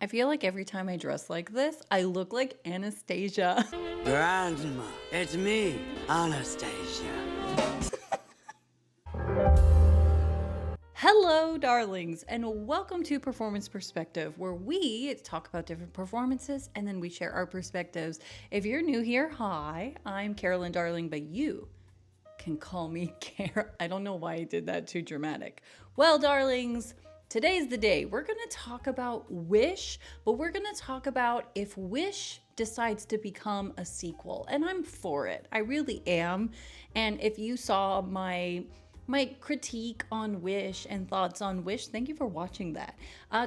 I feel like every time I dress like this, I look like Anastasia. Grandma, it's me, Anastasia. Hello, darlings, and welcome to Performance Perspective, where we talk about different performances and then we share our perspectives. If you're new here, hi, I'm Carolyn, darling, but you can call me I don't know why I did that too dramatic. Well, darlings, today's the day. We're going to talk about Wish, but we're going to talk about if Wish decides to become a sequel. And I'm for it. I really am. And if you saw my critique on Wish and thoughts on Wish, thank you for watching that.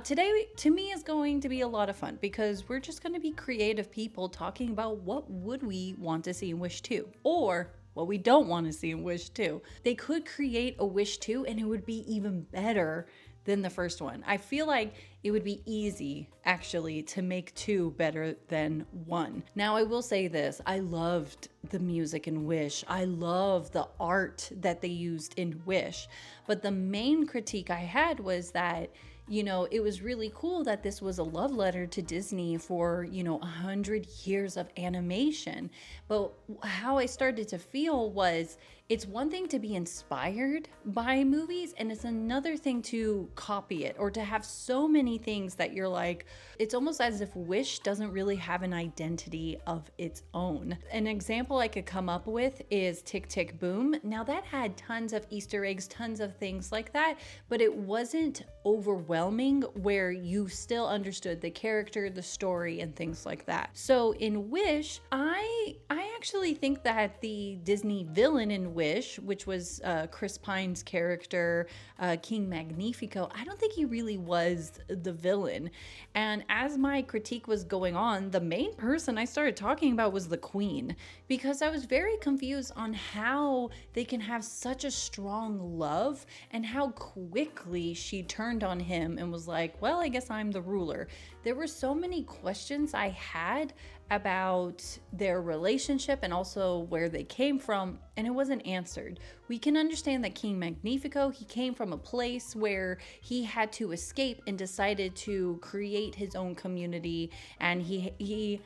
Today, to me, is going to be a lot of fun because we're just going to be creative people talking about what would we want to see in Wish 2, or what we don't want to see in Wish 2. They could create a Wish 2 and it would be even better than the first one. I feel like it would be easy, actually, to make 2 better than 1. Now, I will say this. I loved the music in Wish. I love the art that they used in Wish. But the main critique I had was that, it was really cool that this was a love letter to Disney for, 100 years of animation. But how I started to feel was it's one thing to be inspired by movies, and it's another thing to copy it or to have so many things that you're like, it's almost as if Wish doesn't really have an identity of its own. An example I could come up with is Tick Tick Boom. Now that had tons of Easter eggs, tons of things like that, but it wasn't overwhelming where you still understood the character, the story, and things like that. So in Wish, I actually think that the Disney villain in Wish, which was Chris Pine's character, King Magnifico, I don't think he really was the villain. And as my critique was going on, the main person I started talking about was the Queen, because I was very confused on how they can have such a strong love and how quickly she turned on him and was like, well, I guess I'm the ruler. There were so many questions I had about their relationship and also where they came from, and it wasn't answered. We can understand that King Magnifico, he came from a place where he had to escape and decided to create his own community, and he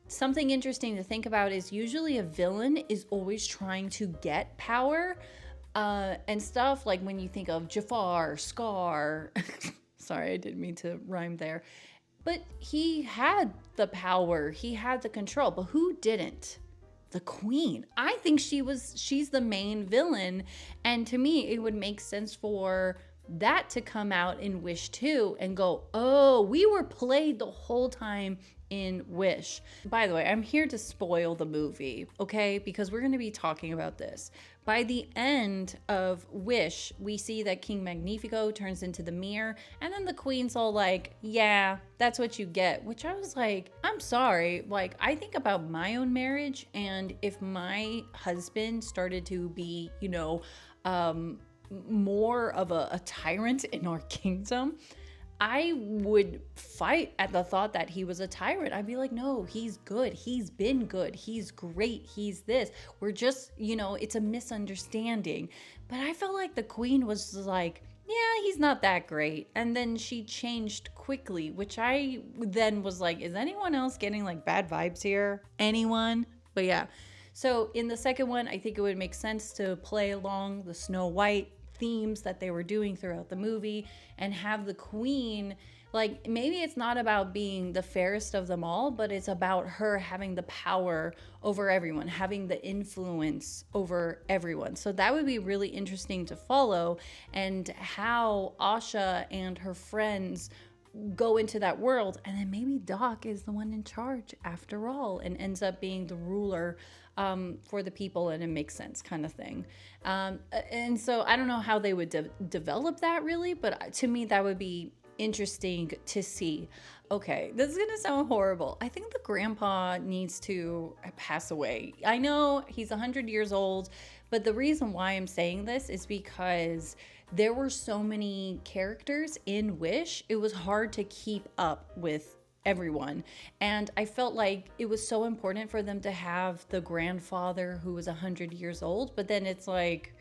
something interesting to think about is usually a villain is always trying to get power and stuff, like when you think of Jafar, Scar. Sorry, I didn't mean to rhyme there. But he had the power, he had the control, but who didn't? The Queen. I think she's the main villain, and to me it would make sense for that to come out in Wish 2 and go, oh, we were played the whole time in Wish. By the way, I'm here to spoil the movie, okay? Because we're going to be talking about this. By the end of Wish, we see that King Magnifico turns into the mirror, and then the Queen's all like, yeah, that's what you get. Which I was like, I'm sorry. Like, I think about my own marriage, and if my husband started to be, more of a tyrant in our kingdom, I would fight at the thought that he was a tyrant. I'd be like, no, he's good. He's been good. He's great. He's this. We're just, it's a misunderstanding. But I felt like the Queen was like, yeah, he's not that great. And then she changed quickly, which I then was like, is anyone else getting like bad vibes here? Anyone? But yeah. So in the second one, I think it would make sense to play along the Snow White themes that they were doing throughout the movie and have the Queen, like, maybe it's not about being the fairest of them all, but it's about her having the power over everyone, having the influence over everyone. So that would be really interesting to follow, and how Asha and her friends go into that world, and then maybe Doc is the one in charge after all and ends up being the ruler for the people, and it makes sense, kind of thing. And so I don't know how they would develop that really, but to me that would be interesting to see. Okay, this is gonna sound horrible. I think the grandpa needs to pass away. I know he's 100 years old, but the reason why I'm saying this is because there were so many characters in Wish, it was hard to keep up with everyone. And I felt like it was so important for them to have the grandfather who was 100 years old, but then it's like,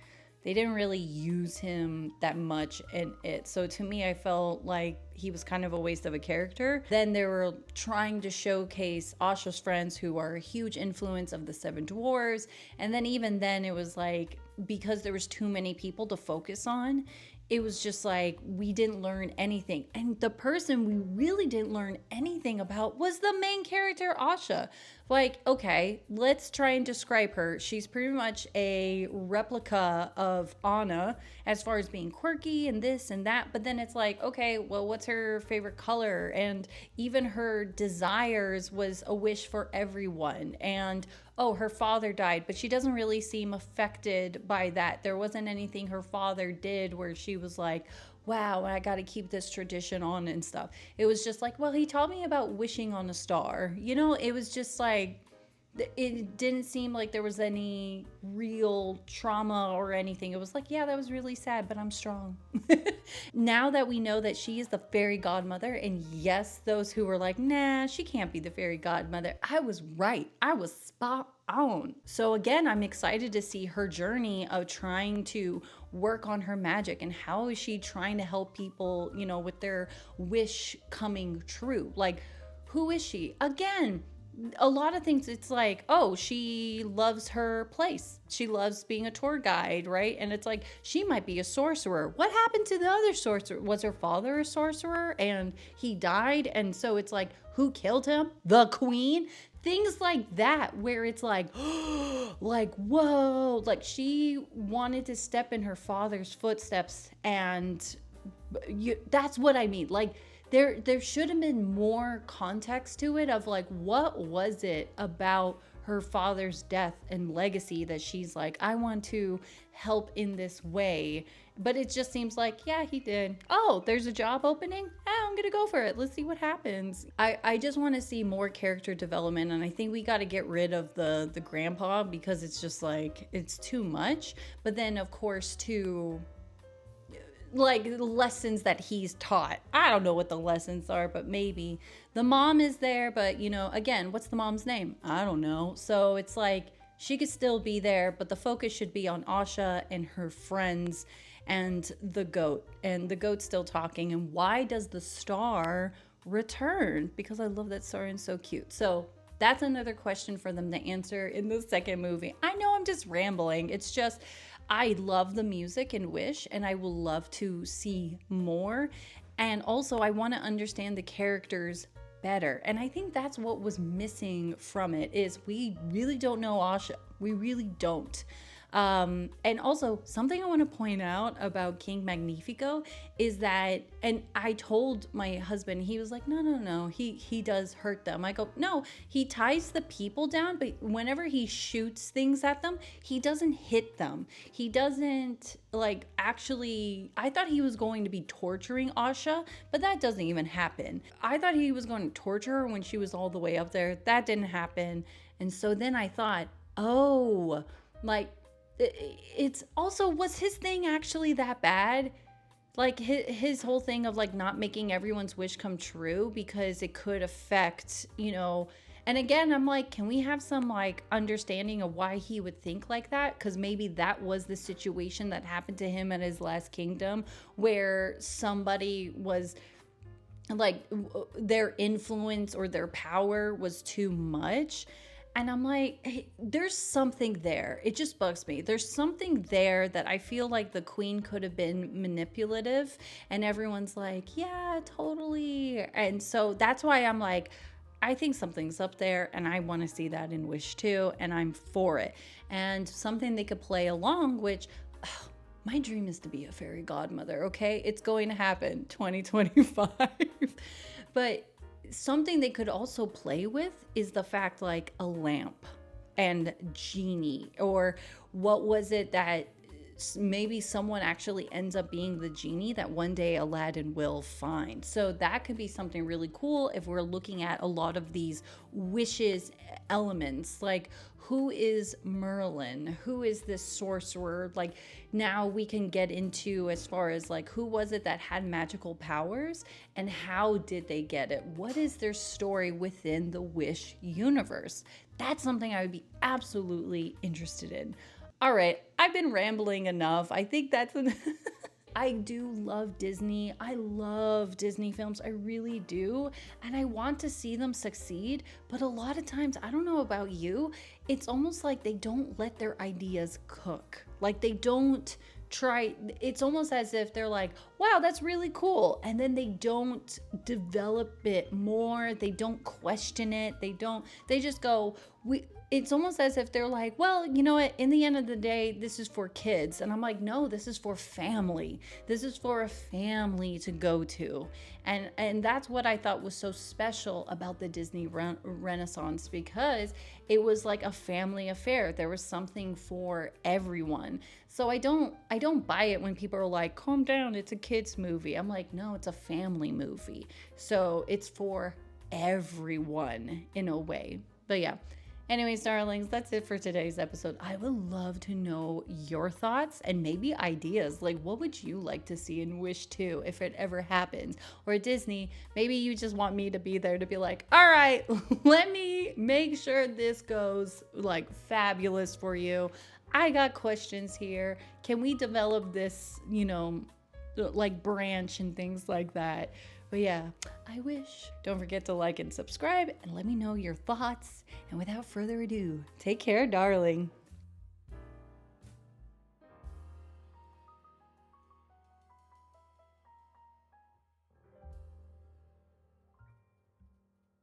they didn't really use him that much in it. So to me, I felt like he was kind of a waste of a character. Then they were trying to showcase Asha's friends, who are a huge influence of the Seven Dwarves. And then even then, it was like, because there was too many people to focus on, it was just like we didn't learn anything. And the person we really didn't learn anything about was the main character, Asha. Like, okay, let's try and describe her. She's pretty much a replica of Anna as far as being quirky and this and that. But then it's like, okay, well, what's her favorite color? And even her desires was a wish for everyone. And oh, her father died, but she doesn't really seem affected by that. There wasn't anything her father did where she was like, wow, I got to keep this tradition on and stuff. It was just like, well, he taught me about wishing on a star. You know, it was just like, it didn't seem like there was any real trauma or anything. It was like, yeah, that was really sad, but I'm strong. Now that we know that she is the fairy godmother, and yes, those who were like, nah, she can't be the fairy godmother, I was right. I was spot on. So again, I'm excited to see her journey of trying to work on her magic, and how is she trying to help people, you know, with their wish coming true. Like, who is she? Again, a lot of things, it's like, oh, she loves her place. She loves being a tour guide, right? And it's like, she might be a sorcerer. What happened to the other sorcerer? Was her father a sorcerer and he died? And so it's like, who killed him? The queen? Things like that, where it's like, like, whoa, like she wanted to step in her father's footsteps. And that's what I mean. Like, there should have been more context to it of like, what was it about her father's death and legacy that she's like, I want to help in this way. But it just seems like, yeah, he did. Oh, there's a job opening? I'm gonna go for it. Let's see what happens. I just want to see more character development, and I think we got to get rid of the grandpa, because it's just like, it's too much. But then of course too, like, lessons that he's taught. I don't know what the lessons are, but maybe the mom is there. But you know, again, what's the mom's name? I don't know. So it's like, she could still be there, but the focus should be on Asha and her friends and the goat. And the goat's still talking. And why does the star return? Because I love that star and so cute. So that's another question for them to answer in the second movie. I know I'm just rambling. It's just, I love the music in Wish, and I will love to see more. And also, I want to understand the characters better. And I think that's what was missing from it, is we really don't know Asha. We really don't. And also, something I want to point out about King Magnifico is that, and I told my husband, he was like, no, he does hurt them. I go, no, he ties the people down, but whenever he shoots things at them, he doesn't hit them. He doesn't, like, actually, I thought he was going to be torturing Asha, but that doesn't even happen. I thought he was going to torture her when she was all the way up there. That didn't happen. And so then I thought, oh, like, it's also, was his thing actually that bad? Like, his whole thing of like not making everyone's wish come true because it could affect, you know. And again, I'm like, can we have some like understanding of why he would think like that? Because maybe that was the situation that happened to him at his last kingdom, where somebody was like, their influence or their power was too much. And I'm like, hey, there's something there. It just bugs me. There's something there that I feel like the queen could have been manipulative, and everyone's like, yeah, totally. And so that's why I'm like, I think something's up there, and I want to see that in Wish 2, and I'm for it. And something they could play along, which, my dream is to be a fairy godmother, okay? It's going to happen 2025. But something they could also play with is the fact, like, a lamp and genie, or what was it that maybe someone actually ends up being the genie that one day Aladdin will find. So that could be something really cool if we're looking at a lot of these wishes elements, like who is Merlin? Who is this sorcerer? Like, now we can get into as far as like, who was it that had magical powers and how did they get it? What is their story within the Wish universe? That's something I would be absolutely interested in. All right, I've been rambling enough. I think that's I do love Disney. I love Disney films. I really do. And I want to see them succeed. But a lot of times, I don't know about you, it's almost like they don't let their ideas cook. Like they don't try. It's almost as if they're like, wow, that's really cool. And then they don't develop it more. They don't question it. They just go, it's almost as if they're like, well, you know what, in the end of the day, this is for kids. And I'm like, no, this is for family. This is for a family to go to. And that's what I thought was so special about the Disney Renaissance, because it was like a family affair. There was something for everyone. So I don't buy it when people are like, calm down, it's a kids movie. I'm like, no, it's a family movie. So it's for everyone in a way. But yeah. Anyways, darlings, that's it for today's episode. I would love to know your thoughts and maybe ideas. Like, what would you like to see in Wish 2 if it ever happens? Or Disney, maybe you just want me to be there to be like, all right, let me make sure this goes like fabulous for you. I got questions here. Can we develop this, like branch and things like that? But yeah, I wish. Don't forget to like and subscribe and let me know your thoughts. And without further ado, take care, darling.